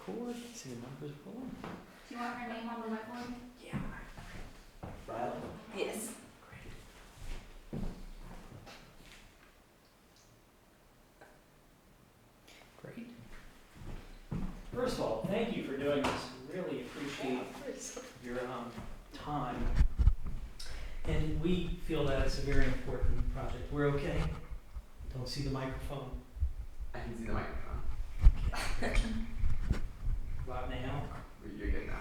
record. See the numbers pulling. Do you want her name on the whiteboard? Yeah. Riley. Yes. Great. First of all, thank you for doing this. Really appreciate your time. And we feel that it's a very important project. We're okay? Don't see the microphone. I can see the microphone. Right now? You're good now.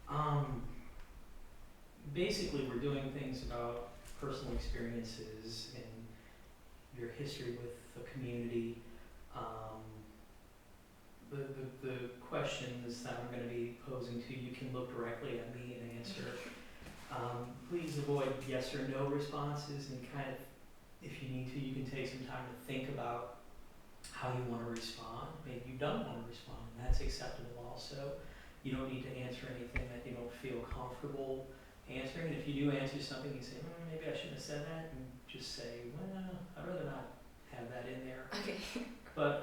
Okay. Basically, we're doing things about personal experiences and your history with the community. The questions that I'm going to be posing to you, can look directly at me and answer. Please avoid yes or no responses, and kind of, if you need to, you can take some time to think about how you want to respond. Maybe you don't want to respond, and that's acceptable also. You don't need to answer anything that you don't feel comfortable answering. And if you do answer something, you say, maybe I shouldn't have said that, and just say, well, I'd rather not have that in there. Okay. But,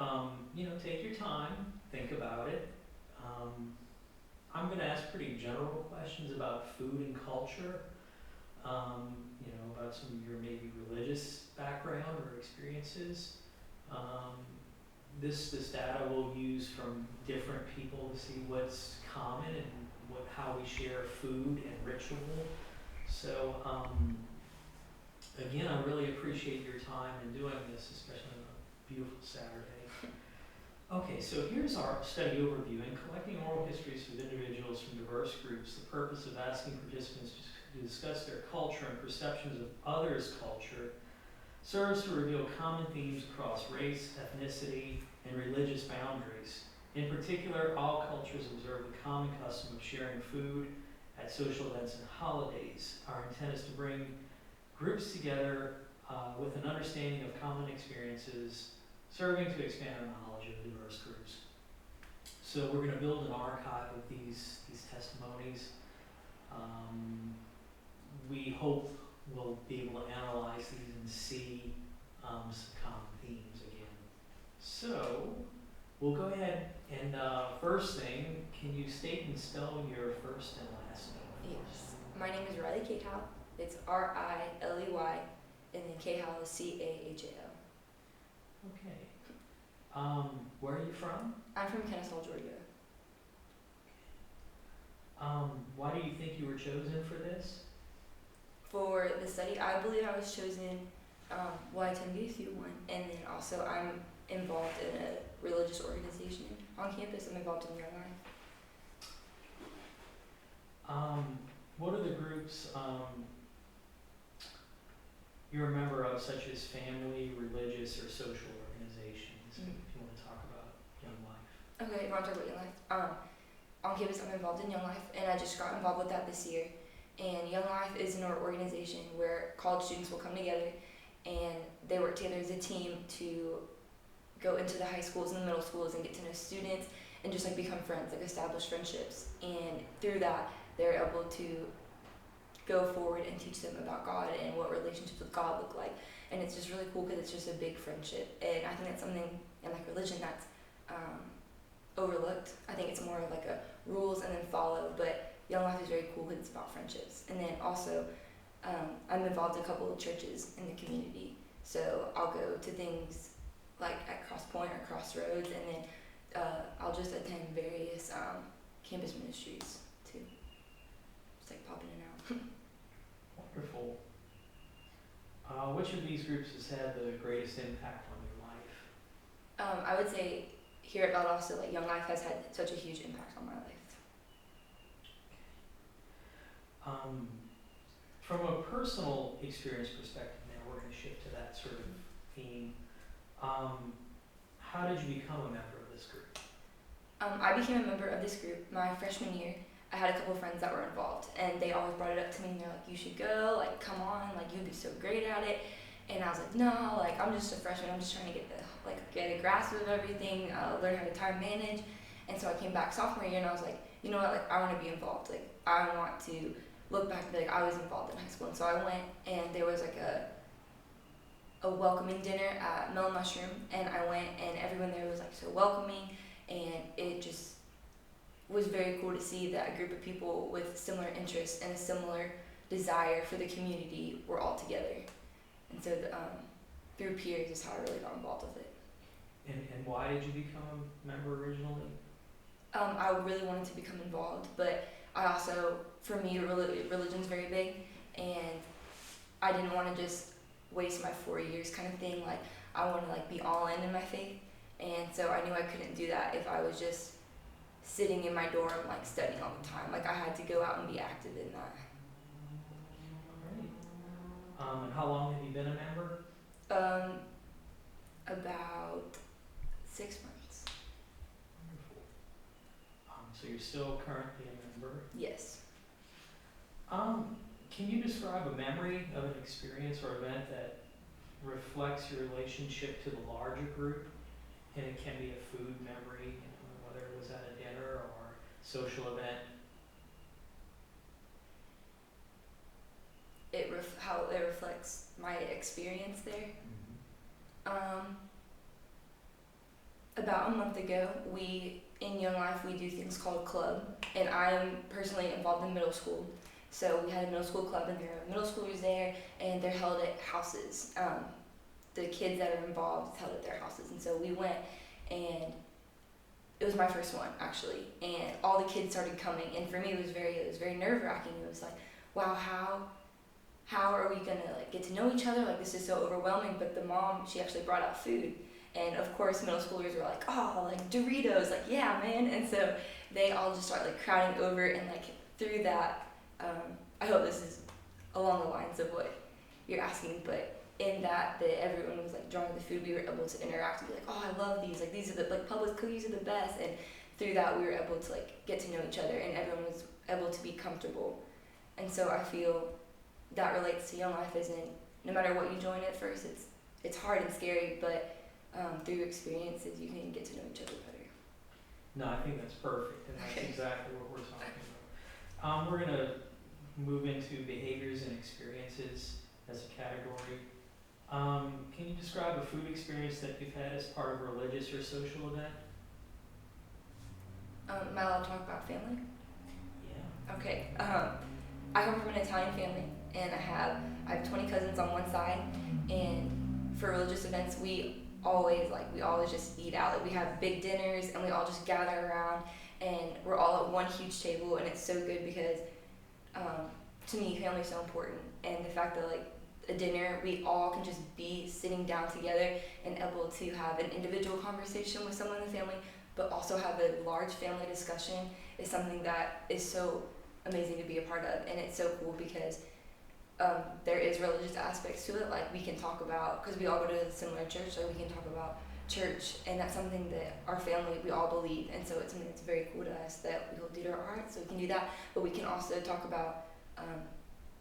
take your time, think about it. I'm going to ask pretty general questions about food and culture, about some of your maybe religious background or experiences. This data we'll use from different people to see what's common and how we share food and ritual. So, again, I really appreciate your time in doing this, especially on a beautiful Saturday. Okay, so here's our study overview. In collecting oral histories with individuals from diverse groups, the purpose of asking participants to discuss their culture and perceptions of others' culture serves to reveal common themes across race, ethnicity, and religious boundaries. In particular, all cultures observe the common custom of sharing food at social events and holidays. Our intent is to bring groups together with an understanding of common experiences, serving to expand our knowledge of diverse groups. So we're going to build an archive of these testimonies. We hope we'll be able to analyze these and see some common themes again. So we'll go ahead and first thing, can you state and spell your first and last name? Yes. My name is Riley Cahal. It's R-I-L-E-Y, and then Cahal is C-A-H-A-L. Okay. Where are you from? I'm from Kennesaw, Georgia. Why do you think you were chosen for this? For the study, I believe I was chosen, I attend USU one, and then also I'm involved in a religious organization on campus. I'm involved in Young Life. What are the groups you're a member of, such as family, religious, or social organizations? If you want to talk about Young Life. Okay, I want to talk about Young Life. On campus, I'm involved in Young Life, and I just got involved with that this year. And Young Life is an organization where college students will come together, and they work together as a team to go into the high schools and the middle schools and get to know students and just become friends, establish friendships. And through that, they're able to go forward and teach them about God and what relationships with God look like. And it's just really cool because it's just a big friendship. And I think that's something in religion that's overlooked. I think it's more of a rules and then follow, but Young Life is very cool because it's about friendships. And then also, I'm involved in a couple of churches in the community. So I'll go to things at Cross Point or Crossroads, and then I'll just attend various campus ministries too. Just popping in and out. Wonderful. Which of these groups has had the greatest impact on your life? I would say here at Valdosta, Young Life has had such a huge impact on my life. From a personal experience perspective, now we're going to shift to that sort of theme. How did you become a member of this group? I became a member of this group my freshman year. I had a couple of friends that were involved, and they always brought it up to me, and they're like, you should go, come on, you'd be so great at it. And I was like, no, I'm just a freshman, I'm just trying to get a grasp of everything, learn how to time manage. And so I came back sophomore year, and I was like, you know what, I want to be involved. I want to look back and be I was involved in high school. And so I went, and there was a welcoming dinner at Melon Mushroom, and I went, and everyone there was so welcoming, and it just was very cool to see that a group of people with similar interests and a similar desire for the community were all together. And so through peers is how I really got involved with it. And why did you become a member originally? I really wanted to become involved, but I also, for me, religion's very big, and I didn't want to just waste my 4 years kind of thing. Like, I want to like be all in my faith, and so I knew I couldn't do that if I was just sitting in my dorm like studying all the time. Like, I had to go out and be active in that. Great. And how long have you been a member? About 6 months. Wonderful. So you're still currently a member. Yes. Can you describe a memory of an experience or event that reflects your relationship to the larger group? And it can be a food memory, whether it was at a dinner or social event. How it reflects my experience there. About a month ago, in Young Life, we do things called club, and I am personally involved in middle school. So we had a middle school club, and there are middle schoolers there, and they're held at houses. The kids that are involved held at their houses, and so we went, and it was my first one actually, and all the kids started coming, and for me it was very nerve-wracking. It was like, wow, how are we gonna like get to know each other? Like, this is so overwhelming. But the mom, she actually brought out food, and of course middle schoolers were like, oh, like Doritos, like yeah, man. And so they all just started like crowding over, and like through that, I hope this is along the lines of what you're asking, but in that everyone was like drawing the food, we were able to interact and be like, oh, I love these, like these are the like Publix cookies are the best. And through that we were able to like get to know each other, and everyone was able to be comfortable. And so I feel that relates to Young Life, as in no matter what you join at first, it's hard and scary, but through experiences you can get to know each other better. No, I think that's perfect, and that's Okay. exactly what we're talking about. We're going to move into behaviors and experiences as a category. Can you describe a food experience that you've had as part of a religious or social event? Am I allowed to talk about family? Yeah. Okay. I come from an Italian family, and I have 20 cousins on one side, and for religious events we always just eat out. Like, we have big dinners, and we all just gather around, and we're all at one huge table, and it's so good because to me family is so important, and the fact that like a dinner we all can just be sitting down together and able to have an individual conversation with someone in the family, but also have a large family discussion is something that is so amazing to be a part of. And it's so cool because there is religious aspects to it. Like, we can talk about, because we all go to a similar church, like we can talk about church, and that's something that our family, we all believe, and so it's something that's very cool to us that we hold dear to our hearts, so we can do that. But we can also talk about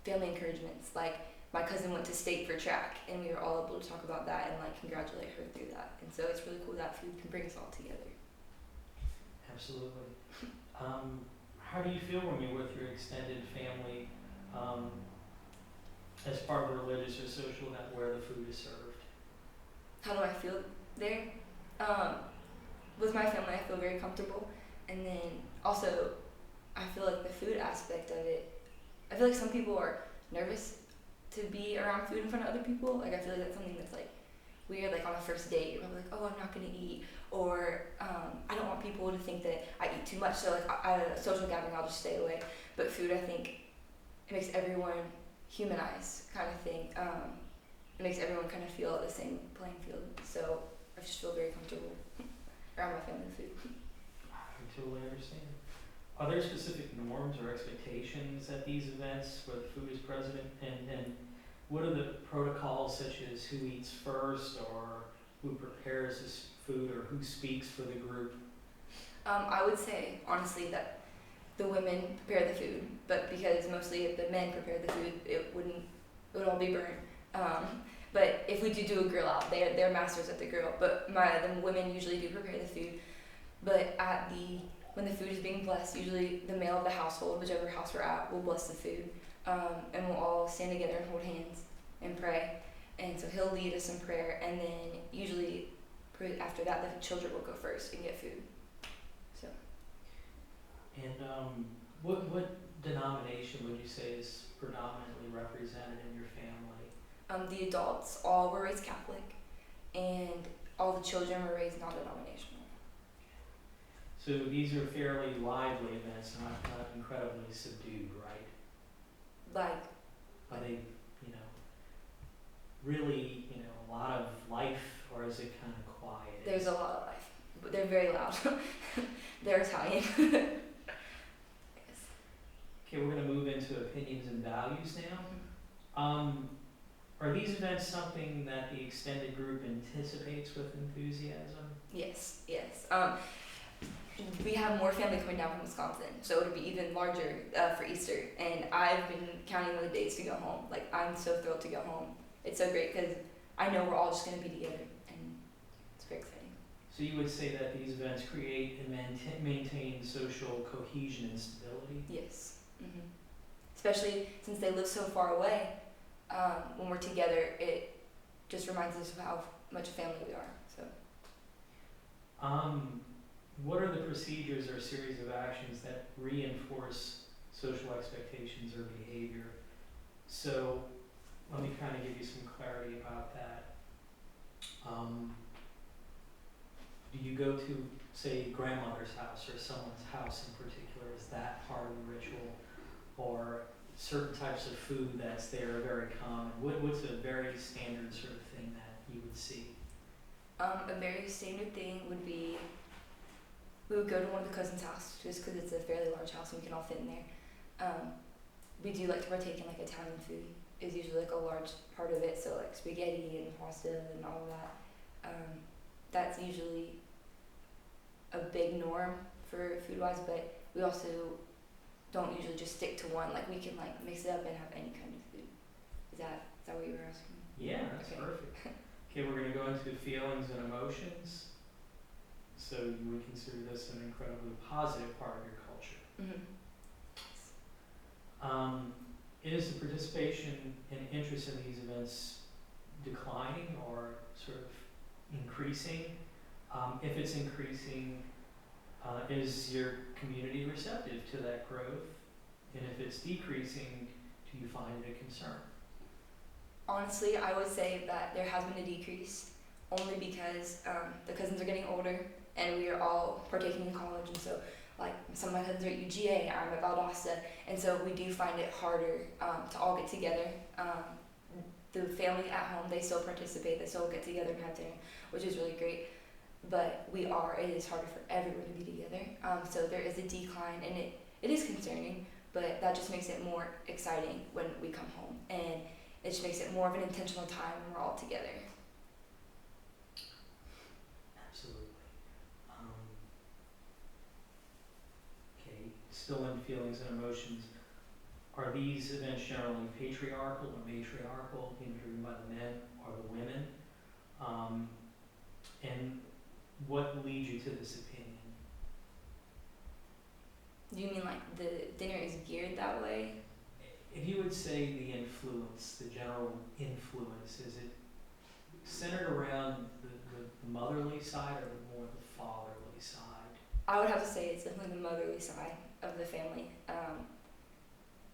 family encouragements. Like, my cousin went to state for track, and we were all able to talk about that and like congratulate her through that. And so it's really cool that food can bring us all together. Absolutely. How do you feel when you're with your extended family as part of a religious or social event where the food is served? How do I feel there? With my family, I feel very comfortable, and then also I feel like the food aspect of it, I feel like some people are nervous to be around food in front of other people. Like, I feel like that's something that's like weird. Like, on a first date, you're probably like, oh, I'm not gonna eat, or I don't want people to think that I eat too much, so like at a social gathering I'll just stay away. But food, I think it makes everyone humanize, kind of thing. It makes everyone kind of feel at the same playing field, so I just feel very comfortable around my family and food. I totally understand. Are there specific norms or expectations at these events where the food is present? And what are the protocols, such as who eats first, or who prepares this food, or who speaks for the group? I would say, honestly, that the women prepare the food, but because mostly if the men prepare the food, it would all be burned. But if we do a grill out, they're masters at the grill. But the women usually do prepare the food. But when the food is being blessed, usually the male of the household, whichever house we're at, will bless the food. And we'll all stand together and hold hands and pray. And so he'll lead us in prayer, and then usually after that, the children will go first and get food. So And what denomination would you say is predominantly represented in your family? the adults all were raised Catholic, and all the children were raised non-denominational. So these are fairly lively events, not incredibly subdued, right? Like, Are they, really, a lot of life, or is it kind of quiet? there's a lot of life, but they're very loud. They're Italian. Yes. Okay, we're going to move into opinions and values now. Are these events something that the extended group anticipates with enthusiasm? Yes, yes. We have more family coming down from Wisconsin, so it'll be even larger for Easter. And I've been counting the days to go home. Like, I'm so thrilled to go home. It's so great because I know we're all just going to be together, and it's very exciting. So you would say that these events create and maintain social cohesion and stability? Yes. Especially since they live so far away, when we're together, it just reminds us of how much family we are. So. What are the procedures or series of actions that reinforce social expectations or behavior? So let me kind of give you some clarity about that. Do you go to, say, grandmother's house or someone's house in particular? Is that part of the ritual? Or certain types of food that's there are very common? What's a very standard sort of thing that you would see? A very standard thing would be we would go to one of the cousins' house just because it's a fairly large house and we can all fit in there. We do like to partake in like Italian food is usually like a large part of it, so like spaghetti and pasta and all of that. That's usually a big norm for food-wise, but we also don't usually just stick to one. Like we can like mix it up and have any kind of food. Is that what you were asking? Yeah, that's Okay. perfect. Okay, we're going to go into feelings and emotions. So you would consider this an incredibly positive part of your culture. Is the participation and interest in these events declining or sort of increasing? If it's increasing, is your community receptive to that growth? And if it's decreasing, do you find it a concern? Honestly, I would say that there has been a decrease only because the cousins are getting older and we are all partaking in college, and so like some of my cousins are at UGA, I'm at Valdosta, and so we do find it harder to all get together. The family at home, they still participate, they still get together and have dinner, which is really great, but it is harder for everyone to be together. So there is a decline, and it is concerning, but that just makes it more exciting when we come home, and it just makes it more of an intentional time when we're all together. Absolutely. Okay, still in feelings and emotions. Are these events generally patriarchal or matriarchal, driven by the men or the women? And what leads you to this opinion? Do you mean like the dinner is geared that way? If you would say the influence, the general influence, is it centered around the motherly side or more the fatherly side? I would have to say it's definitely the motherly side of the family.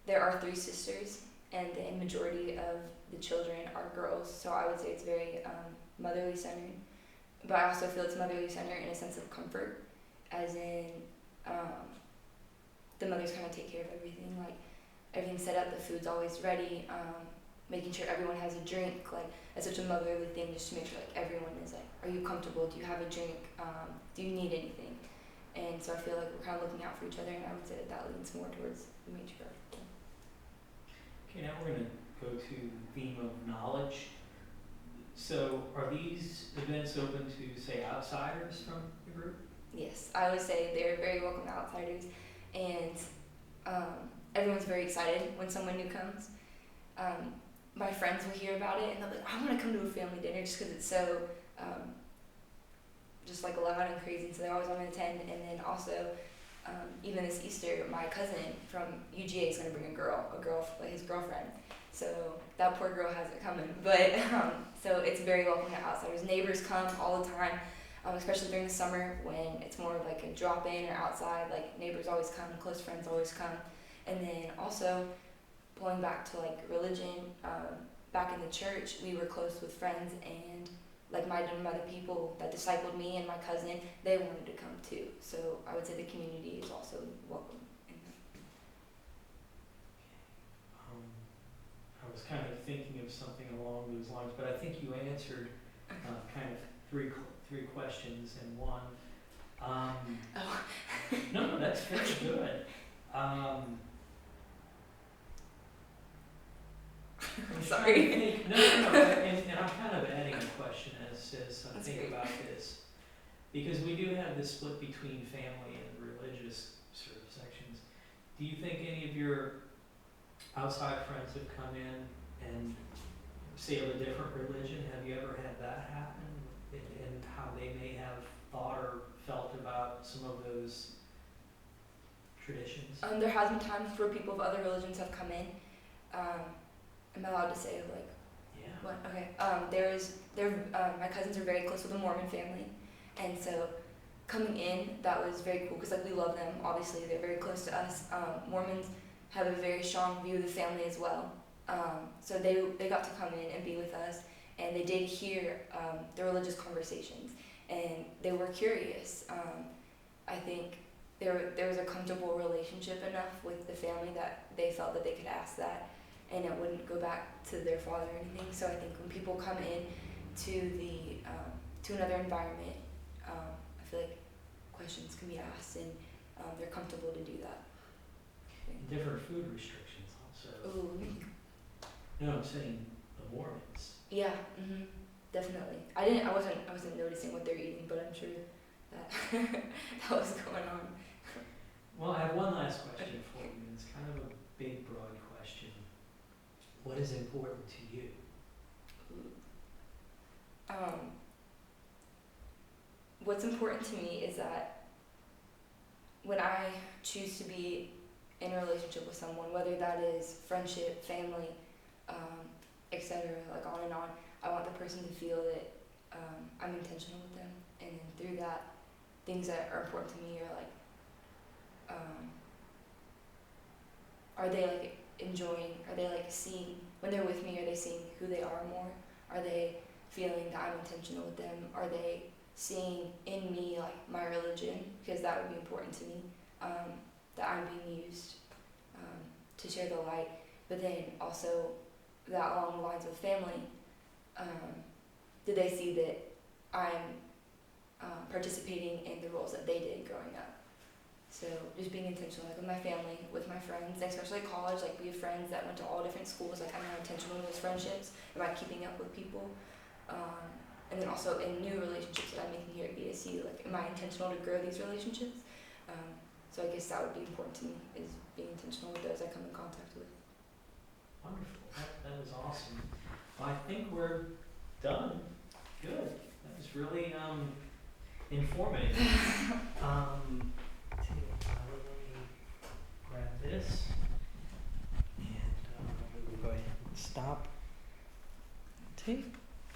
There are 3 sisters, and the majority of the children are girls, so I would say it's very motherly centered. But I also feel it's motherly centered in a sense of comfort, as in the mothers kind of take care of everything, like everything's set up, the food's always ready, making sure everyone has a drink. Like it's such a motherly thing, just to make sure like everyone is like, are you comfortable? Do you have a drink? Do you need anything? And so I feel like we're kind of looking out for each other, and I would say that leans more towards the matriarch. Okay, now we're going to go to the theme of knowledge. So are these events open to, say, outsiders from the group? Yes, I would say they're very welcome outsiders, and everyone's very excited when someone new comes. My friends will hear about it, and they'll be like, I want to come to a family dinner just because it's so just like loud and crazy, so they always want to attend. And then also, even this Easter, my cousin from UGA is going to bring a girl, like his girlfriend, So that poor girl has it coming. But so it's very welcome to outsiders. Neighbors come all the time, especially during the summer when it's more of like a drop in or outside. Like neighbors always come, close friends always come. And then also going back to like religion, back in the church, we were close with friends and like-minded other people that discipled me and my cousin. They wanted to come too. So I would say the community is also welcome. I was kind of thinking of something along those lines, but I think you answered kind of three questions in one. No, that's very good. I'm Sorry. trying to think- No, and I'm kind of adding a question as I That's think great. about this, because we do have this split between family and religious sort of sections. Do you think any of your outside friends have come in and say of a different religion? Have you ever had that happen? And how they may have thought or felt about some of those traditions? There has been times where people of other religions have come in. Am I allowed to say like Yeah. what? Okay. My cousins are very close with the Mormon family, and so coming in, that was very cool because like we love them. Obviously, they're very close to us. Mormons have a very strong view of the family as well. So they got to come in and be with us, and they did hear the religious conversations, and they were curious. I think there was a comfortable relationship enough with the family that they felt that they could ask that, and it wouldn't go back to their father or anything. So I think when people come in to another environment, I feel like questions can be asked, and they're comfortable to do that. And different food restrictions also. Ooh. No, I'm saying the Mormons. Yeah, definitely. I wasn't noticing what they're eating, but I'm sure that that was going on. Well, I have one last question for you, and it's kind of a big, broad question. What is important to you? What's important to me is that when I choose to be in a relationship with someone, whether that is friendship, family, etc., like on and on, I want the person to feel that I'm intentional with them, and then through that, things that are important to me are like, are they like enjoying, are they like seeing, when they're with me, are they seeing who they are more? Are they feeling that I'm intentional with them? Are they seeing in me like my religion? Because that would be important to me, that I'm being used to share the light. But then also that along the lines of family, do they see that I'm participating in the roles that they did growing up? So just being intentional, like with my family, with my friends, especially at college, like we have friends that went to all different schools, like I'm not intentional in those friendships, am I keeping up with people? And then also in new relationships that I'm making here at BSU, like am I intentional to grow these relationships? So I guess that would be important to me, is being intentional with those I come in contact with. Wonderful. That was awesome. Well, I think we're done. Good. That was really informative.